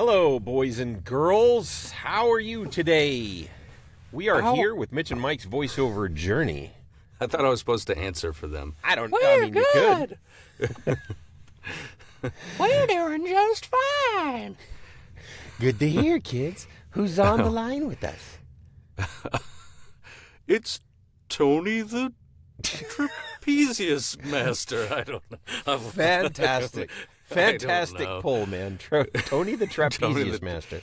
Hello, boys and girls. How are you today? We are here with Mitch and Mike's voiceover journey. I thought I was supposed to answer for them. You could. We're doing just fine. Good to hear, kids. Who's on the line with us? It's Tony the Trapezius Master. I don't know. Fantastic. Fantastic pull, man. Tony the Trapezius Master.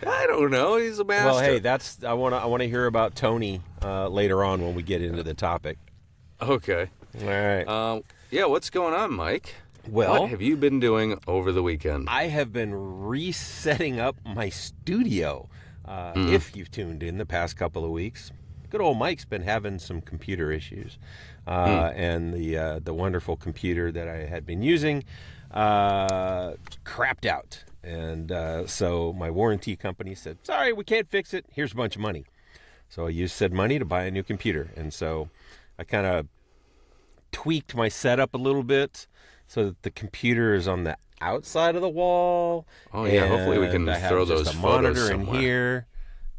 I don't know. He's a master. Well, hey, I want to hear about Tony later on when we get into the topic. Okay. All right. Yeah, what's going on, Mike? Well, what have you been doing over the weekend? I have been resetting up my studio. If you've tuned in the past couple of weeks, good old Mike's been having some computer issues, and the wonderful computer that I had been using crapped out, and so my warranty company said, "Sorry, we can't fix it. Here's a bunch of money." So I used said money to buy a new computer, and so I kind of tweaked my setup a little bit so that the computer is on the outside of the wall. Oh yeah, hopefully we can throw those a monitor photos in somewhere. here,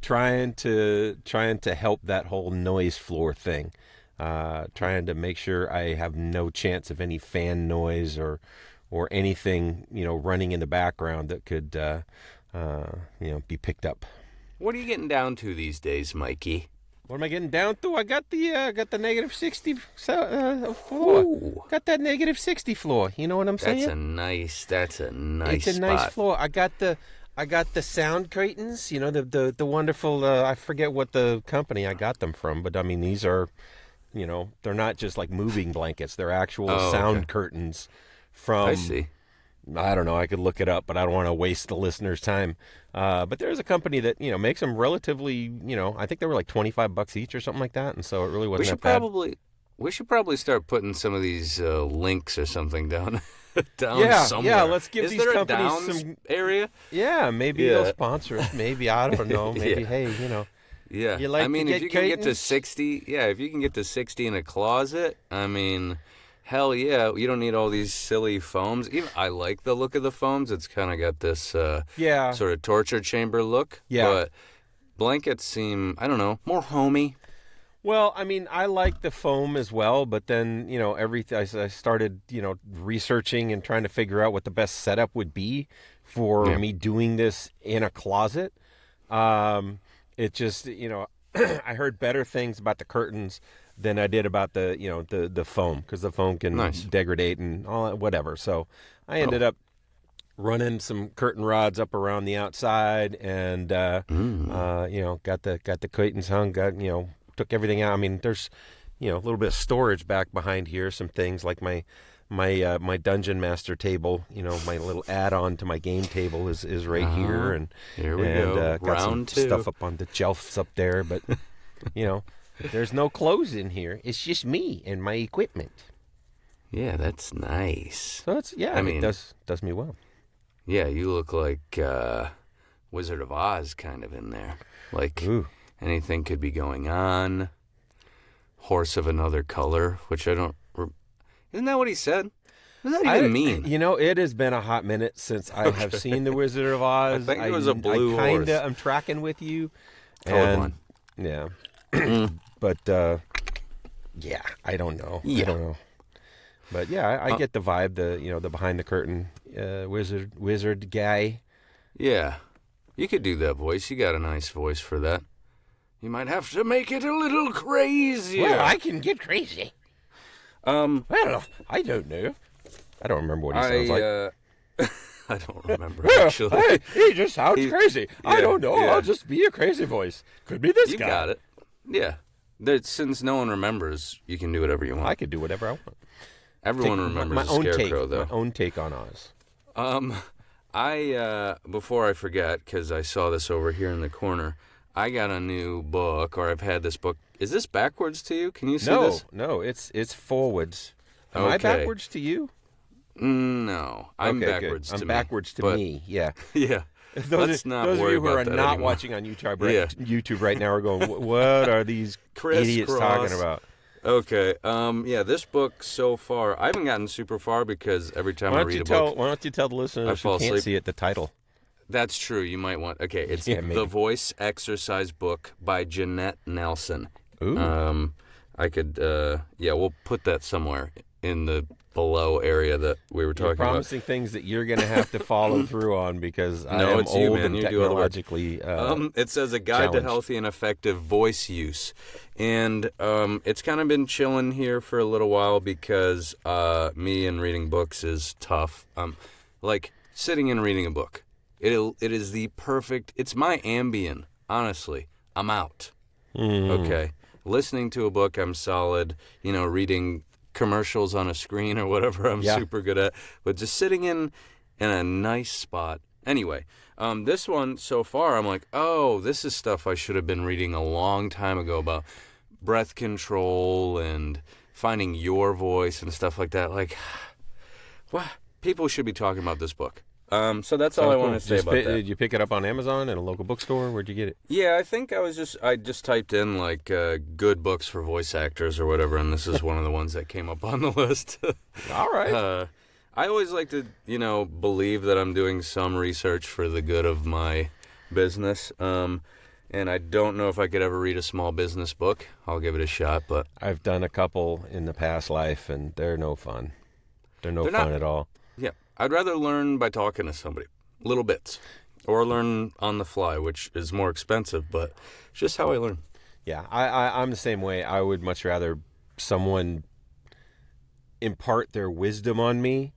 trying to help that whole noise floor thing. Trying to make sure I have no chance of any fan noise or anything running in the background that could be picked up. What are you getting down to these days, Mikey? What am I getting down to? I got the negative 60 floor. Ooh. Got that negative 60 floor. You know what I'm saying? That's a nice It's a nice spot. floor. I got the sound curtains. The wonderful. I forget what the company I got them from, but I mean these are, they're not just like moving blankets. They're actual sound curtains. From I see. I don't know. I could look it up, but I don't want to waste the listeners' time. But there's a company that makes them relatively. I think they were like $25 each or something like that, and so it really wasn't that bad. We should probably start putting some of these links or something down somewhere. Yeah. Let's give Is these there companies a Downs some area. Yeah, maybe they'll sponsor us. Maybe I don't know. Maybe hey, Yeah, You like I mean, to if get you can get to curtains? 60, if you can get to 60 in a closet, I mean, hell yeah, you don't need all these silly foams. Even I like the look of the foams. It's kind of got this sort of torture chamber look. Yeah. But blankets seem, I don't know, more homey. Well, I mean, I like the foam as well, but then I started researching and trying to figure out what the best setup would be for me doing this in a closet. It just I heard better things about the curtains than I did about the foam, because the foam can degrade and all that, whatever. So I ended up running some curtain rods up around the outside and got the curtains hung, took everything out. I mean, there's a little bit of storage back behind here, some things like my Dungeon Master table, my little add-on to my game table is right here, and here we go. Got some Round 2. stuff up on the shelves up there, but there's no clothes in here. It's just me and my equipment. Yeah, that's nice. So it's it does me well. Yeah, you look like Wizard of Oz kind of in there. Like anything could be going on. Horse of another color, which I don't... Isn't that what he said? What does that even mean? It has been a hot minute since I have seen The Wizard of Oz. I think it was a blue horse. I'm tracking with you. Colorblind. Yeah. But, I don't know. Yeah. I don't know. But, I get the vibe, the behind-the-curtain wizard guy. Yeah. You could do that voice. You got a nice voice for that. You might have to make it a little crazier. Well, I can get crazy. Well, I don't know. I don't remember what he sounds like. I don't remember, actually. Hey, he just sounds crazy. I don't know. Yeah. I'll just be a crazy voice. Could be this guy. You got it. Yeah. Since no one remembers, you can do whatever you want. I could do whatever I want. Everyone remembers the Scarecrow, though. My own take on Oz. Before I forget, because I saw this over here in the corner, I got a new book, or I've had this book. Is this backwards to you? Can you see this? No, it's forwards. Am I backwards to you? No, I'm okay, backwards good. to I'm me. backwards to me, yeah. Yeah. Those of you who are not watching on YouTube right now are going, what are these idiots talking about? Okay. This book so far, I haven't gotten super far because every time I read a book, why don't you tell the listeners who can't see it the title? That's true. You might want... Okay, it's Yeah, maybe. The Voice Exercise Book by Jeanette Nelson. Ooh. I could... we'll put that somewhere in the below area that we were talking You're about. promising things that you're going to have to follow through on because I No, am it's you, old man. and You do all the work. technologically It says a guide challenged. to healthy and effective voice use. And it's kind of been chilling here for a little while because me and reading books is tough. Like sitting and reading a book. It is the perfect... It's my Ambien, honestly. I'm out. Okay. Listening to a book, I'm solid. Reading commercials on a screen or whatever, I'm super good at. But just sitting in a nice spot. Anyway, this one so far, I'm like, oh, this is stuff I should have been reading a long time ago about breath control and finding your voice and stuff like that. Like, what? People should be talking about this book. So that's all I want to say about that. Did you pick it up on Amazon at a local bookstore? Where'd you get it? Yeah, I think I just typed in like good books for voice actors or whatever, and this is one of the ones that came up on the list. All right. I always like to, believe that I'm doing some research for the good of my business. And I don't know if I could ever read a small business book. I'll give it a shot, but I've done a couple in the past life, and they're no fun. They're no fun at all. yeah, I'd rather learn by talking to somebody, little bits, or learn on the fly, which is more expensive, but it's just how I learn. Yeah, I'm the same way. I would much rather someone impart their wisdom on me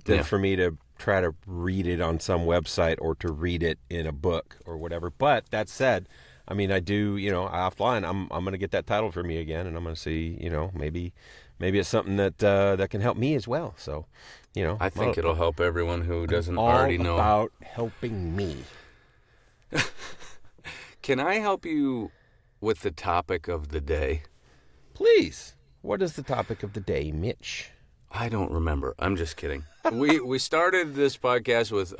than for me to try to read it on some website or to read it in a book or whatever. But that said, I mean, I do, offline, I'm going to get that title for me again, and I'm going to see, maybe it's something that can help me as well. So, I think it'll help everyone who doesn't all already know. about helping me. Can I help you with the topic of the day? Please. What is the topic of the day, Mitch? I don't remember. I'm just kidding. We started this podcast with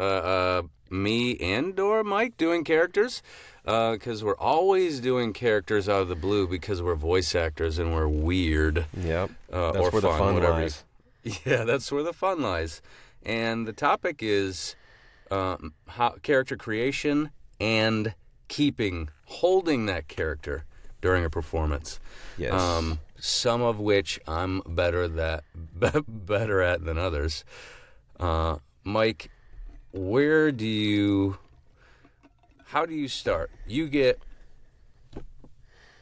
me and or Mike doing characters because we're always doing characters out of the blue because we're voice actors and we're weird. Yep. That's or where the fun whatever. lies. Yeah, that's where the fun lies. And the topic is character creation and holding that character during a performance. Yes. Some of which I'm better at than others. Mike, how do you start? You get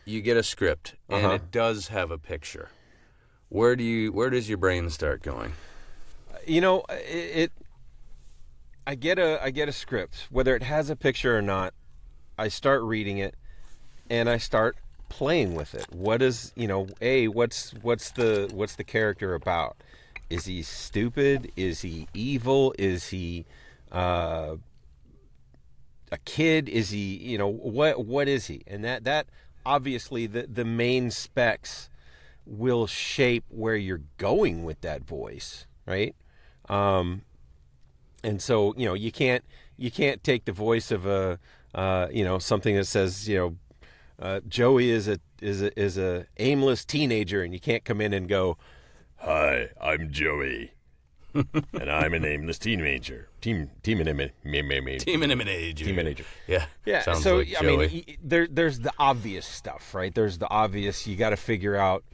a script and it does have a picture. Where does your brain start going? I get a script, whether it has a picture or not. I start reading it and I start playing with it. What is, what's the character about? Is he stupid? Is he evil? Is he a kid? Is he, what is he? And that obviously the main specs will shape where you're going with that voice, right? And so, you can't take the voice of something that says, Joey is a aimless teenager, and you can't come in and go, "Hi, I'm Joey, and I'm an aimless teenager." Teenager. Yeah. Yeah. So like there's the obvious stuff, right? There's the obvious. You got to figure out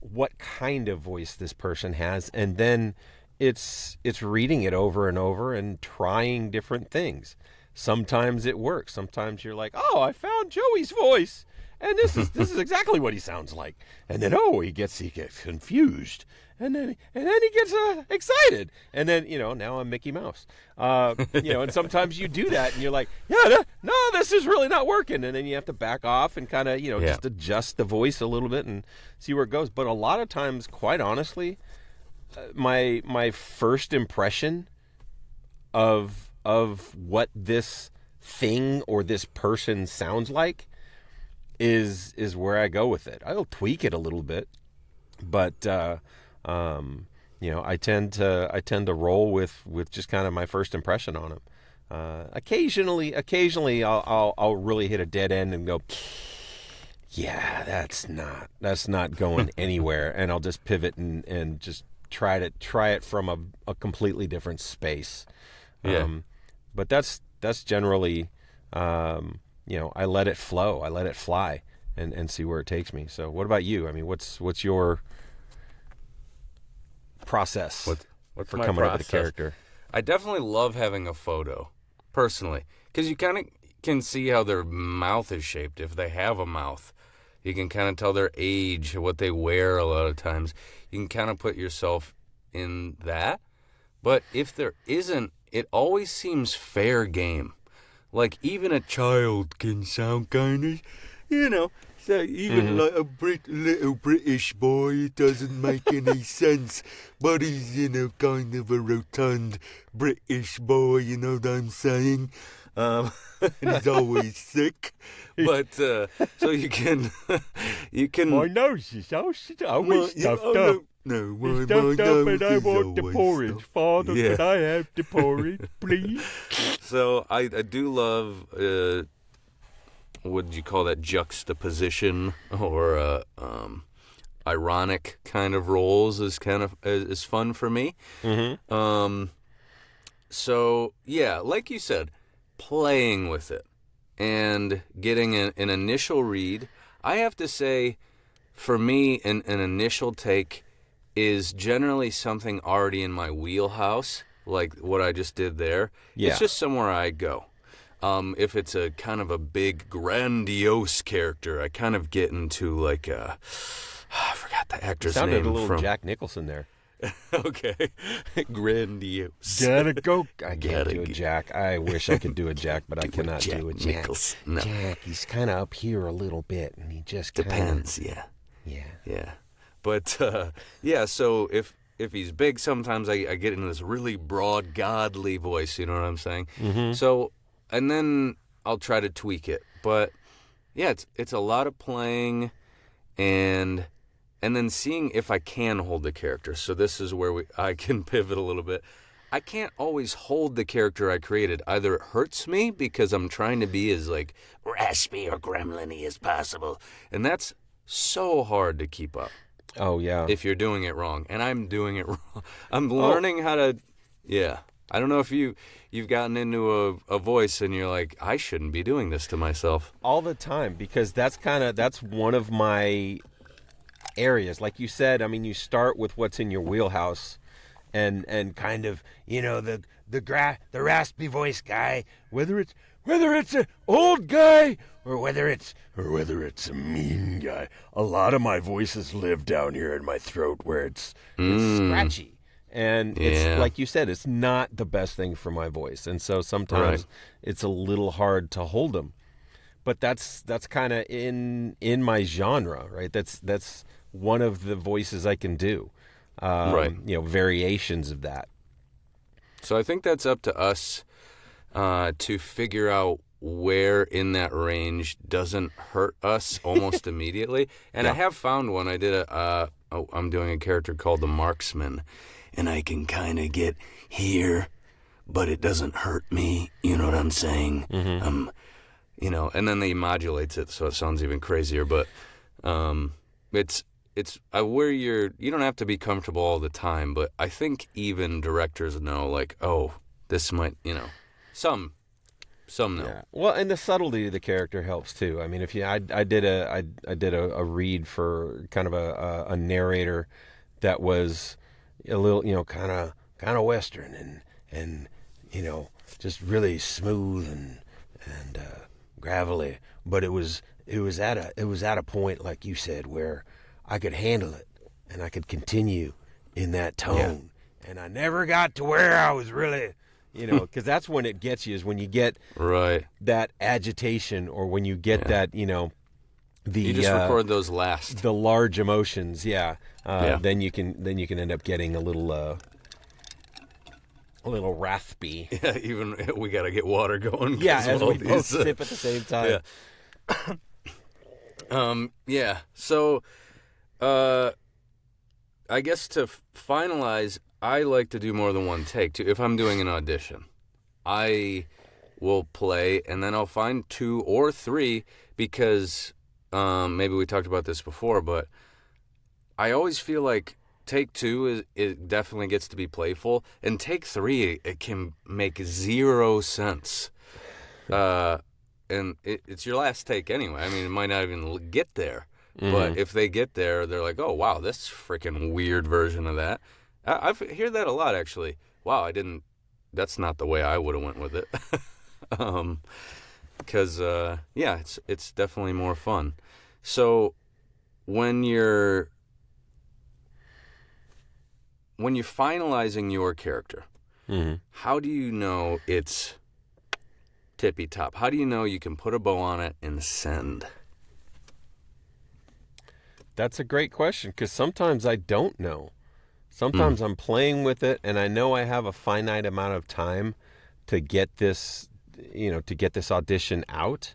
what kind of voice this person has, and then it's reading it over and over and trying different things. Sometimes it works. Sometimes you're like, "Oh, I found Joey's voice, and this is exactly what he sounds like." And then he gets confused, and then he gets excited, and then now I'm Mickey Mouse. And sometimes you do that, and you're like, "Yeah, no, this is really not working," and then you have to back off and kind of just adjust the voice a little bit and see where it goes. But a lot of times, quite honestly, my first impression of what this thing or this person sounds like is where I go with it. I'll tweak it a little bit, but I tend to roll with just kind of my first impression on him. Occasionally I'll really hit a dead end and go, "Yeah, that's not going anywhere," and I'll just pivot and just try it from a completely different space. Yeah. But that's that's generally, I let it flow, I let it fly, and see where it takes me. So, what about you? I mean, what's your process What's for my coming up process? with a character? I definitely love having a photo, personally, because you kind of can see how their mouth is shaped if they have a mouth. You can kind of tell their age, what they wear a lot of times. You can kind of put yourself in that. But if there isn't, it always seems fair game. Like, even a child can sound kind of, so even like a little British boy, it doesn't make any sense. But he's, kind of a rotund British boy, you know what I'm saying? And he's always sick. But, so you can, My nose is always stuffed up. No, It's stuffed up and I want the porridge. Father, can I have the porridge, please? So I do love, what would you call that, juxtaposition or ironic kind of roles is fun for me. Mm-hmm. So, yeah, like you said, playing with it and getting an initial read. I have to say, for me, an initial take is generally something already in my wheelhouse, like what I just did there. Yeah. It's just somewhere I go. If it's a kind of a big, grandiose character, I kind of get into like I forgot the actor's name. Sounded a little Jack Nicholson there. Okay. Grandiose. Gotta go. I can't Gotta do a get- Jack. I wish I could do a Jack, but I cannot Jack do a Jack. Nicholson. No. Jack, he's kind of up here a little bit, and he just kinda, Depends, yeah. Yeah. Yeah. But, yeah, so if he's big, sometimes I get into this really broad, godly voice, you know what I'm saying? Mm-hmm. So, and then I'll try to tweak it. But, yeah, it's a lot of playing and then seeing if I can hold the character. So this is where I can pivot a little bit. I can't always hold the character I created. Either it hurts me because I'm trying to be as, like, raspy or gremlin-y as possible. And that's so hard to keep up. Oh, yeah. If you're doing it wrong. And I'm doing it wrong. I'm learning how to, yeah. I don't know if you've gotten into a voice and you're like, I shouldn't be doing this to myself. All the time, because that's one of my areas. Like you said, I mean, you start with what's in your wheelhouse and kind of, the raspy voice guy, whether it's an old guy or whether it's a mean guy. A lot of my voices live down here in my throat where it's scratchy. And it's like you said, it's not the best thing for my voice. And so sometimes it's a little hard to hold them. But that's kind of in my genre, right? That's one of the voices I can do. Variations of that. So I think that's up to us to figure out where in that range doesn't hurt us almost immediately. And I have found one. I did I'm doing a character called the Marksman, and I can kind of get here, but it doesn't hurt me. You know what I'm saying? Mm-hmm. And then he modulates it, so it sounds even crazier. But it's where you don't have to be comfortable all the time. But I think even directors know, like, oh, this might, some know. Yeah. Well, and the subtlety of the character helps too. I mean, I did a read for kind of a narrator that was a little, kind of Western and just really smooth and gravelly, but it was at a point, like you said, where I could handle it and I could continue in that tone, and I never got to where I was really, because that's when it gets you, is when you get that agitation, or when you get that, you just record those last, the large emotions, then you can end up getting a little raspy. Yeah, even we got to get water going. Yeah, as we both sip at the same time. Yeah. So, I guess to finalize, I like to do more than one take too. If I'm doing an audition, I will play, and then I'll find 2 or 3, because maybe we talked about this before, but I always feel like take 2 it definitely gets to be playful, and take 3 it can make 0 sense. And it's your last take anyway. I mean, it might not even get there. But if they get there, they're like, oh, wow, this freaking weird version of that. I hear that a lot, actually. Wow, that's not the way I would have went with it. Because, yeah, it's definitely more fun. So when you're finalizing your character, how do you know it's tippy top? How do you know you can put a bow on it and send? That's a great question, because sometimes I don't know. Sometimes I'm playing with it and I know I have a finite amount of time to get this, audition out.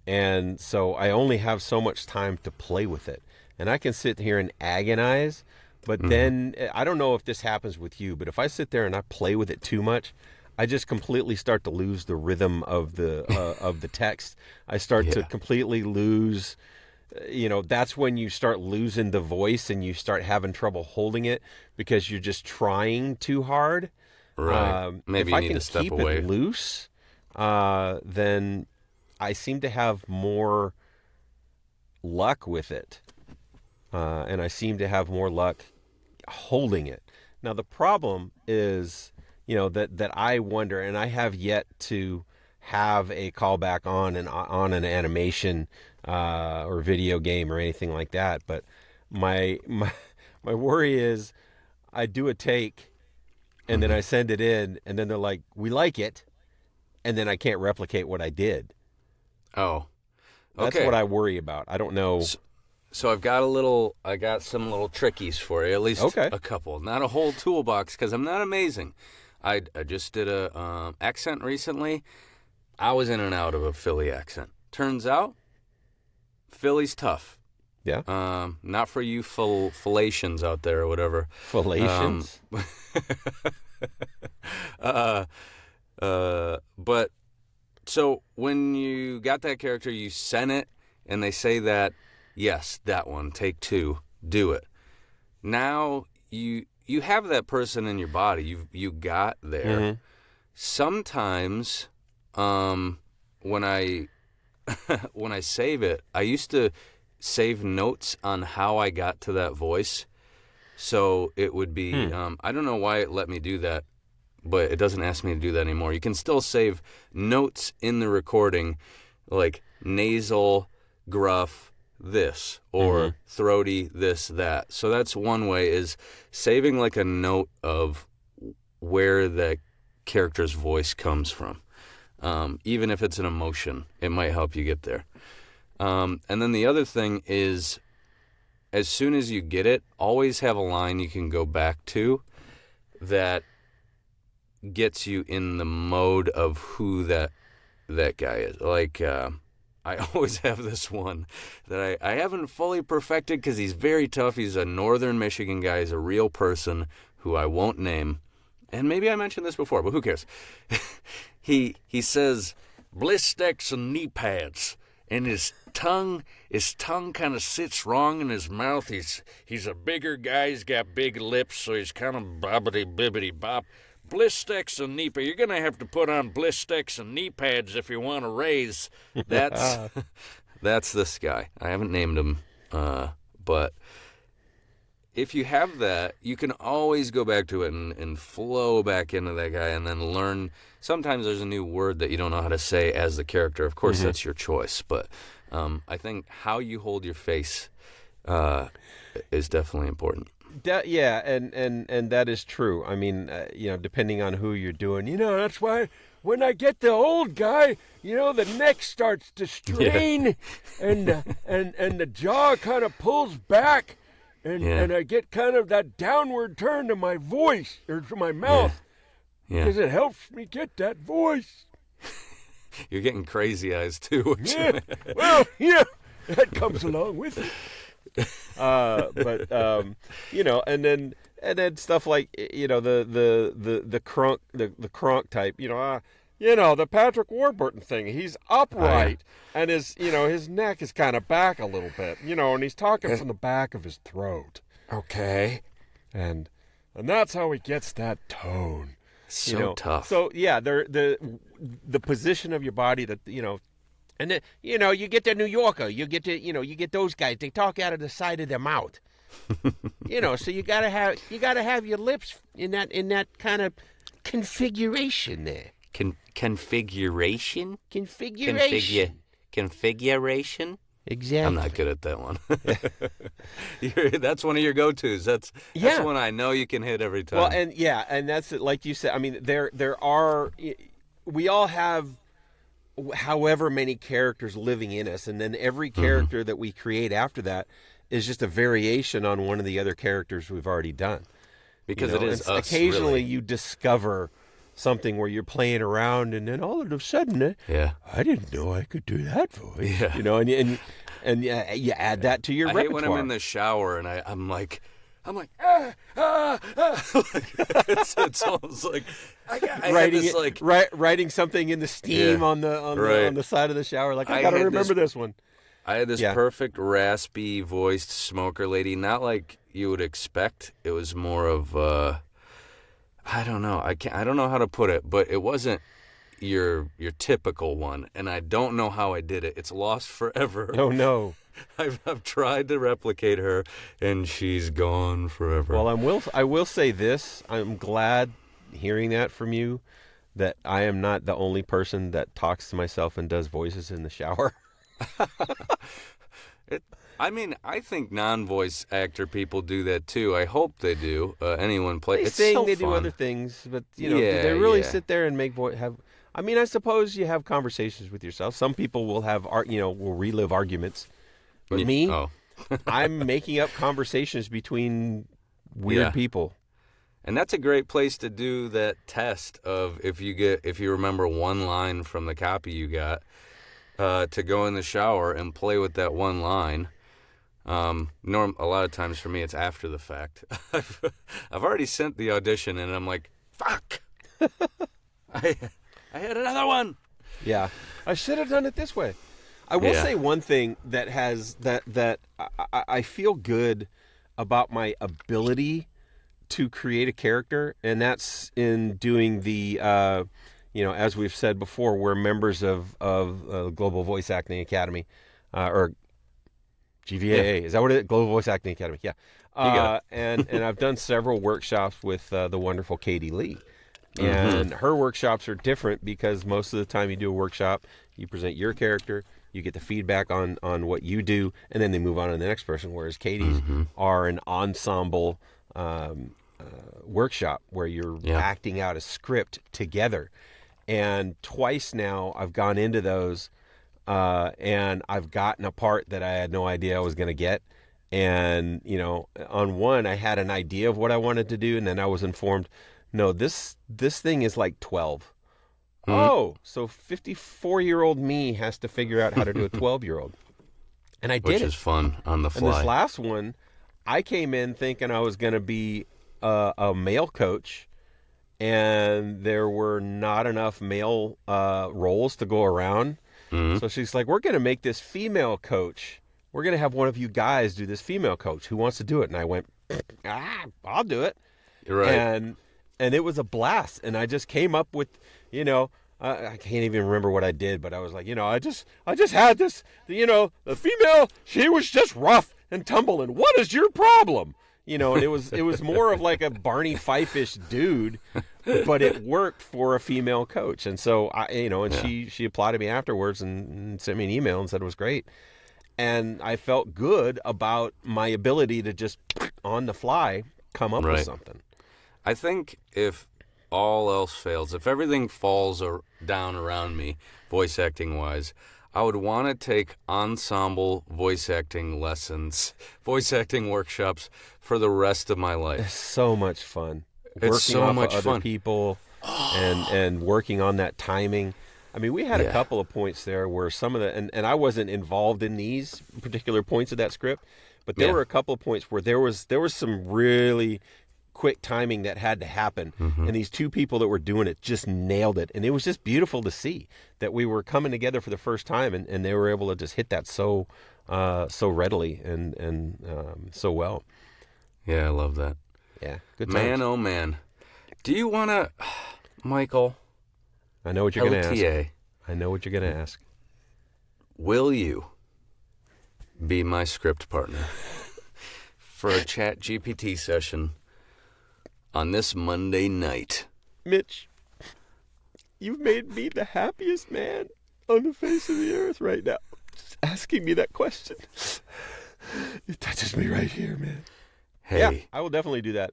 And so I only have so much time to play with it. And I can sit here and agonize, but then I don't know if this happens with you, but if I sit there and I play with it too much, I just completely start to lose the rhythm of the text. I start to completely lose. That's when you start losing the voice and you start having trouble holding it because you're just trying too hard. Right. Maybe you need to step away. If I can keep it loose, then I seem to have more luck with it. And I seem to have more luck holding it. Now, the problem is, that I wonder, and I have yet to have a callback on an animation or video game or anything like that. But my worry is I do a take and then I send it in and then they're like, we like it. And then I can't replicate what I did. Oh, okay. That's what I worry about. I don't know. So I got some little trickies for you, at least a couple. Not a whole toolbox because I'm not amazing. I just did a accent recently. I was in and out of a Philly accent. Turns out, Philly's tough. Yeah. Not for you Philations out there or whatever. Philations? But so when you got that character, you send it, and they say that, yes, that one, take 2, do it. Now you have that person in your body. You got there. Sometimes when I save it, I used to save notes on how I got to that voice. So it would be, I don't know why it let me do that, but it doesn't ask me to do that anymore. You can still save notes in the recording, like nasal, gruff, this, or throaty, this, that. So that's one way, is saving like a note of where the character's voice comes from. Even if it's an emotion, it might help you get there. And then the other thing is, as soon as you get it, always have a line you can go back to that gets you in the mode of who that guy is. Like, I always have this one that I haven't fully perfected because he's very tough. He's a northern Michigan guy. He's a real person who I won't name. And maybe I mentioned this before, but who cares? He says, bliss sticks and knee pads. And his tongue kind of sits wrong in his mouth. He's a bigger guy. He's got big lips, so he's kind of bobbity-bibbity bop. Bliss sticks and knee pads. You're going to have to put on bliss sticks and knee pads if you want to raise. That's this guy. I haven't named him, but if you have that, you can always go back to it and flow back into that guy and then learn. Sometimes there's a new word that you don't know how to say as the character. Of course, that's your choice. But I think how you hold your face is definitely important. And that is true. I mean, depending on who you're doing, that's why when I get the old guy, the neck starts to strain and the jaw kind of pulls back. And I get kind of that downward turn to my voice, or to my mouth, because it helps me get that voice. You're getting crazy eyes, too. Yeah, well, that comes along with it. But and then stuff like, the crunk type, the Patrick Warburton thing. He's upright, and his neck is kind of back a little bit, and he's talking from the back of his throat. Okay. And that's how he gets that tone. So tough. So yeah, the position of your body that and then you get the New Yorker, you get you get those guys. They talk out of the side of their mouth. So you gotta have your lips in that kind of configuration there. Configuration. Configuration. Exactly. I'm not good at that one. That's one of your go-tos. That's one I know you can hit every time. Well, and that's it. Like you said. I mean, we all have however many characters living in us, and then every character that we create after that is just a variation on one of the other characters we've already done. Because it is us, occasionally really. You discover something where you're playing around, and then all of a sudden, I didn't know I could do that voice. Yeah. And you add that to your repertoire. I hate when I'm in the shower and I'm like, it's almost like writing something in the steam on the side of the shower. Like I gotta remember this one. I had this perfect raspy voiced smoker lady, not like you would expect. It was more of I don't know. I don't know how to put it, but it wasn't your typical one, and I don't know how I did it. It's lost forever. Oh no. I've tried to replicate her, and she's gone forever. Well, I will say this. I'm glad hearing that from you, that I am not the only person that talks to myself and does voices in the shower. I think non-voice actor people do that too. I hope they do. Anyone play? They sing, they do other things, but they really sit there and make I suppose you have conversations with yourself. Some people will have will relive arguments. But me, I'm making up conversations between weird people. And that's a great place to do that test of if you remember one line from the copy you got, to go in the shower and play with that one line. A lot of times for me it's after the fact. I've already sent the audition and I'm like, fuck. I had another one. Yeah. I should have done it this way. I will say one thing that I feel good about my ability to create a character, and that's in doing the, as we've said before, we're members of Global Voice Acting Academy, or GVAA. Is that what it is? Global Voice Acting Academy. Yeah. You got it. and I've done several workshops with the wonderful Katie Lee. And her workshops are different because most of the time you do a workshop, you present your character, you get the feedback on what you do, and then they move on to the next person. Whereas Katie's are an ensemble workshop where you're acting out a script together. And twice now I've gone into those, and I've gotten a part that I had no idea I was going to get. And, on one, I had an idea of what I wanted to do, and then I was informed, no, this thing is like 12. Oh, so 54-year-old me has to figure out how to do a 12-year-old. And I did it. Which is fun on the fly. And this last one, I came in thinking I was going to be a male coach, and there were not enough male roles to go around. So she's like, we're going to make this female coach. We're going to have one of you guys do this female coach. Who wants to do it? And I went, I'll do it. You're right. And it was a blast. And I just came up with, I can't even remember what I did, but I was like, I just had this, the female, she was just rough and tumble. And what is your problem? And it was more of like a Barney Fife-ish dude, but it worked for a female coach. And so she applauded me afterwards and sent me an email and said it was great. And I felt good about my ability to just on the fly come up with something. I think if all else fails, if everything falls down around me, voice acting wise, I would want to take ensemble voice acting lessons, voice acting workshops for the rest of my life. It's so much fun. It's so working much off of fun. Other people and working on that timing. I mean, we had a couple of points there where some of the and I wasn't involved in these particular points of that script, but there were a couple of points where there was some really quick timing that had to happen, and these two people that were doing it just nailed it, and it was just beautiful to see that we were coming together for the first time, and they were able to just hit that so readily and so well. Yeah, I love that. Yeah, good times. Man, oh man, do you want to? Michael, I know what you're going to ask. LTA, I know what you're going to ask. will you be my script partner for a Chat GPT session on this Monday night? Mitch, you've made me the happiest man on the face of the earth right now. Just asking me that question. It touches me right here, man. Hey, Yeah, I will definitely do that.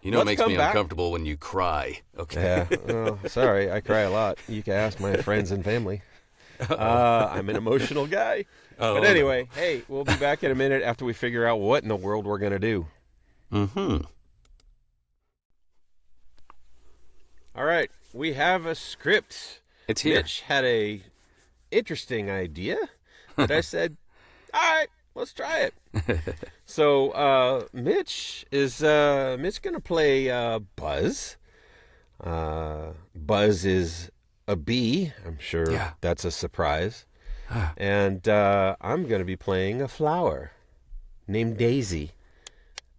you know it let's makes come me back. uncomfortable when you cry. Okay. Yeah, well, sorry, I cry a lot. You can ask my friends and family. I'm an emotional guy. Oh, But anyway, hey, we'll be back in a minute after we figure out what in the world we're going to do. Mm-hmm. All right, we have a script. It's here. Mitch had a interesting idea that I said, all right, let's try it. So Mitch is going to play Buzz. Buzz is a bee. I'm sure that's a surprise. And I'm going to be playing a flower named Daisy.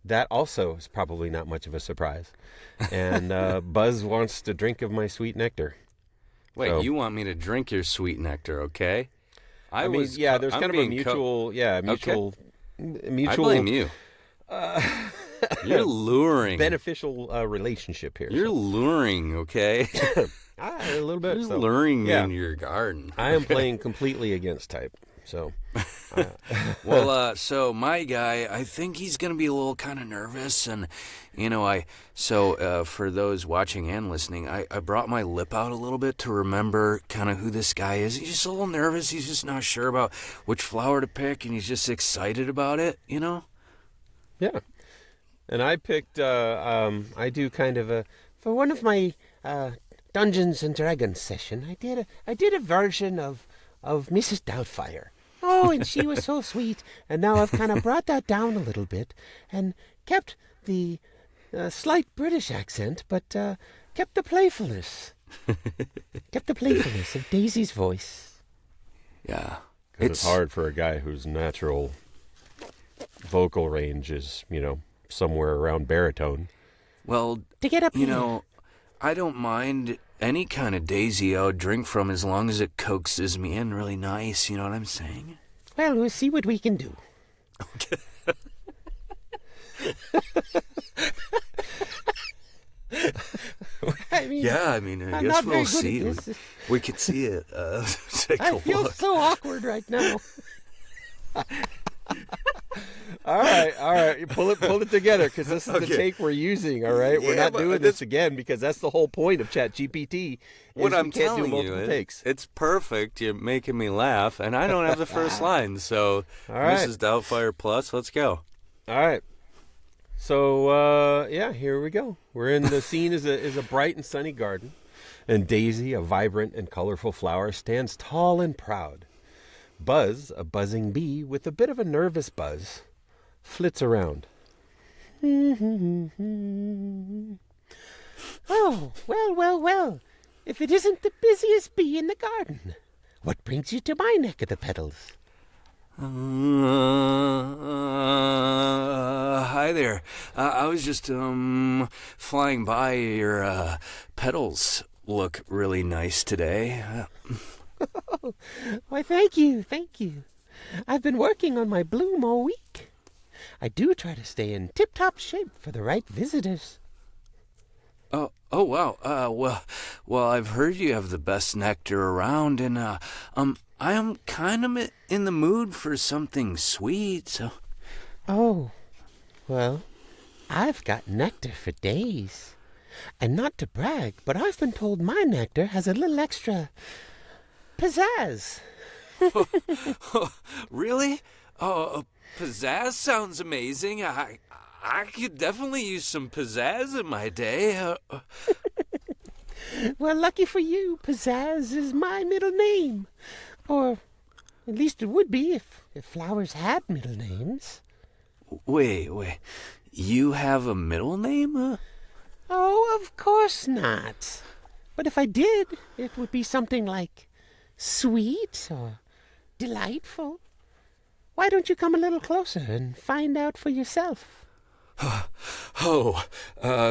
That also is probably not much of a surprise. And Buzz wants to drink of my sweet nectar. Wait, So- you want me to drink your sweet nectar, okay? I mean, there's I'm kind of a being mutual, mutual I blame you. You're luring. beneficial relationship here. You're luring, okay? A little bit. You're So. luring Yeah. in your garden. I am playing completely against type. So, Well, so my guy, I think he's going to be a little kind of nervous. And, for those watching and listening, I brought my lip out a little bit to remember kind of who this guy is. He's just a little nervous. He's just not sure about which flower to pick, and he's just excited about it, yeah. And I picked, I do kind of for one of my Dungeons and Dragons session, I did a version of Mrs. Doubtfire. Oh, and she was so sweet. And now I've kind of brought that down a little bit and kept the slight British accent, but kept the playfulness. Kept the playfulness of Daisy's voice. Yeah. It's hard for a guy whose natural vocal range is, somewhere around baritone. Well, To get up I don't mind any kind of Daisy I would drink from as long as it coaxes me in really nice, you know what I'm saying? Well, we'll see what we can do. I mean, I I'm guess not very we'll good see. at this. We can see it. Take I a feel look. so awkward right now. All right. You pull it together because this is the Okay. take we're using. All right, we're Yeah, not but doing this again because that's the whole point of ChatGPT. What I'm we can't telling do you, multiple takes. it's perfect. You're making me laugh, and I don't have the first line. So, All right. Mrs. Doubtfire Plus, let's go. All right. So here we go. We're in the scene is a bright and sunny garden, and Daisy, a vibrant and colorful flower, stands tall and proud. Buzz, a buzzing bee with a bit of a nervous buzz, flits around. Oh, well. If it isn't the busiest bee in the garden, what brings you to my neck of the petals? Hi there. I was just flying by. Your petals look really nice today. Why, thank you. I've been working on my bloom all week. I do try to stay in tip-top shape for the right visitors. Oh wow. Well, I've heard you have the best nectar around, and I am kind of in the mood for something sweet. So, Oh, well, I've got nectar for days. And not to brag, but I've been told my nectar has a little extra pizzazz. really? Oh, pizzazz sounds amazing. I could definitely use some pizzazz in my day. Well, lucky for you, pizzazz is my middle name. Or at least it would be if flowers had middle names. Wait. You have a middle name? Oh, of course not. But if I did, it would be something like sweet or delightful. Why don't you come a little closer and find out for yourself?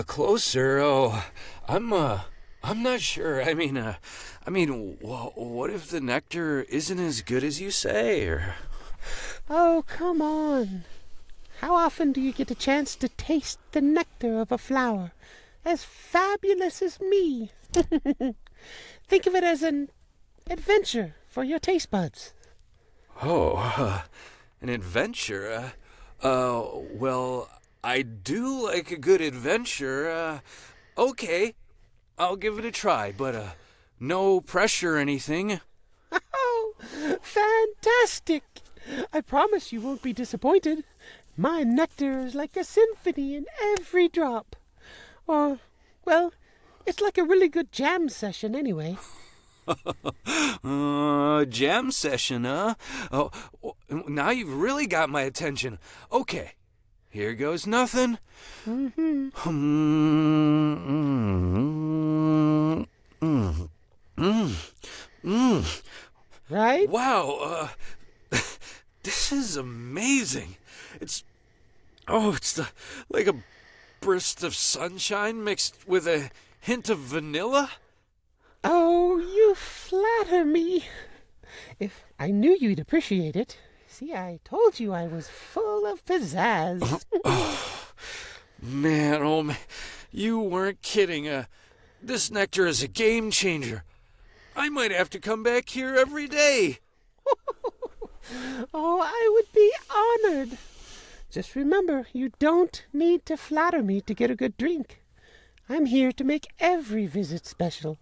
Closer. Oh, I'm I'm not sure. What if the nectar isn't as good as you say? Or Oh, come on. How often do you get a chance to taste the nectar of a flower as fabulous as me? Think of it as an adventure for your taste buds. An adventure? Well, I do like a good adventure. Okay, I'll give it a try, but no pressure or anything. Oh, fantastic! I promise you won't be disappointed. My nectar is like a symphony in every drop. Or, well, it's like a really good jam session anyway. Jam session, huh? Oh, now you've really got my attention. Okay, here goes nothing. Right? Wow, this is amazing. It's like a burst of sunshine mixed with a hint of vanilla. Oh, you flatter me. If I knew you'd appreciate it. See, I told you I was full of pizzazz. Man, you weren't kidding. This nectar is a game changer. I might have to come back here every day. Oh, I would be honored. Just remember, you don't need to flatter me to get a good drink. I'm here to make every visit special.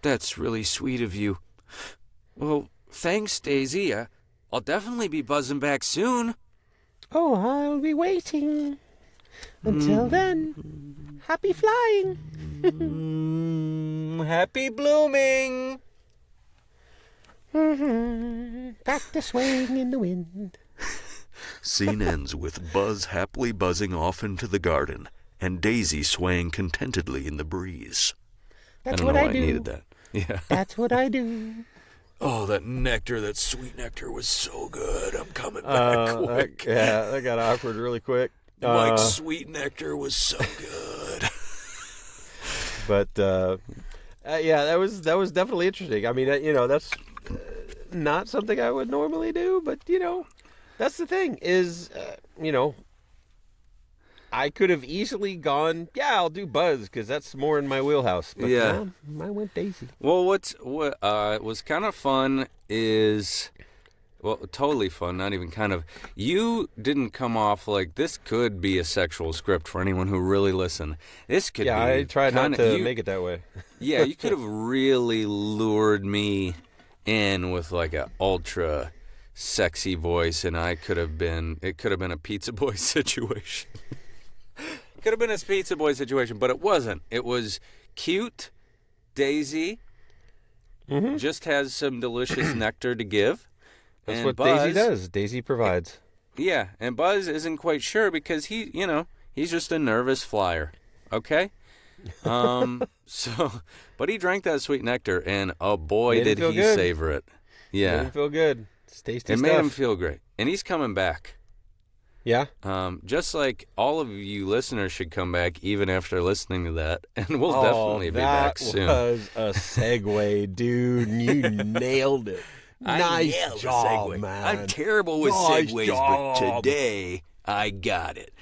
That's really sweet of you. Well, thanks, Daisy. I'll definitely be buzzing back soon. Oh, I'll be waiting. Until then, happy flying. Happy blooming. Back to swaying in the wind. Scene ends with Buzz happily buzzing off into the garden and Daisy swaying contentedly in the breeze. That's I don't what know I why do. I needed that. Yeah. That's what I do. Oh, that sweet nectar was so good. I'm coming back quick. That got awkward really quick. Mike's sweet nectar was so good. But that was definitely interesting. I mean, that's not something I would normally do, but that's the thing is, I could have easily gone, I'll do Buzz because that's more in my wheelhouse. But Yeah. no, I went Daisy. Well, what was kind of fun is, well, totally fun, not even kind of. You didn't come off like this could be a sexual script for anyone who really listened. This could be. Yeah, I tried not to make it that way. Yeah, you could have really lured me in with like a ultra sexy voice, and it could have been a pizza boy situation. Could have been a pizza boy situation, but it wasn't. It was cute. Daisy just has some delicious nectar to give. That's and what Buzz, Daisy does. Daisy provides. Yeah, and Buzz isn't quite sure because he's just a nervous flyer. Okay? But he drank that sweet nectar, and oh boy, did he savor it. Yeah. Made him feel good. It's tasty stuff. It stuff. made him feel great. And he's coming back. Yeah. Just like all of you listeners should come back even after listening to that, and we'll definitely be back soon. That was a segue, dude. You nailed it. Nice job, man. I'm terrible with segues, but today I got it.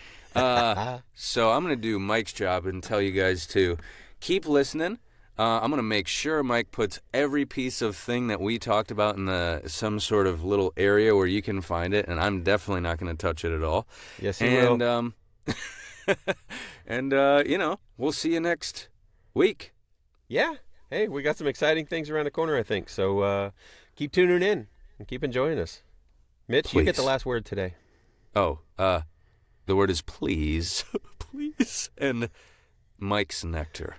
So I'm going to do Mike's job and tell you guys to keep listening. I'm going to make sure Mike puts every piece of thing that we talked about in some sort of little area where you can find it, and I'm definitely not going to touch it at all. Yes, you will. And, we'll see you next week. Yeah. Hey, we got some exciting things around the corner, I think. So keep tuning in and keep enjoying us. Mitch, you get the last word today. Oh, the word is please. Please. And Mike's nectar.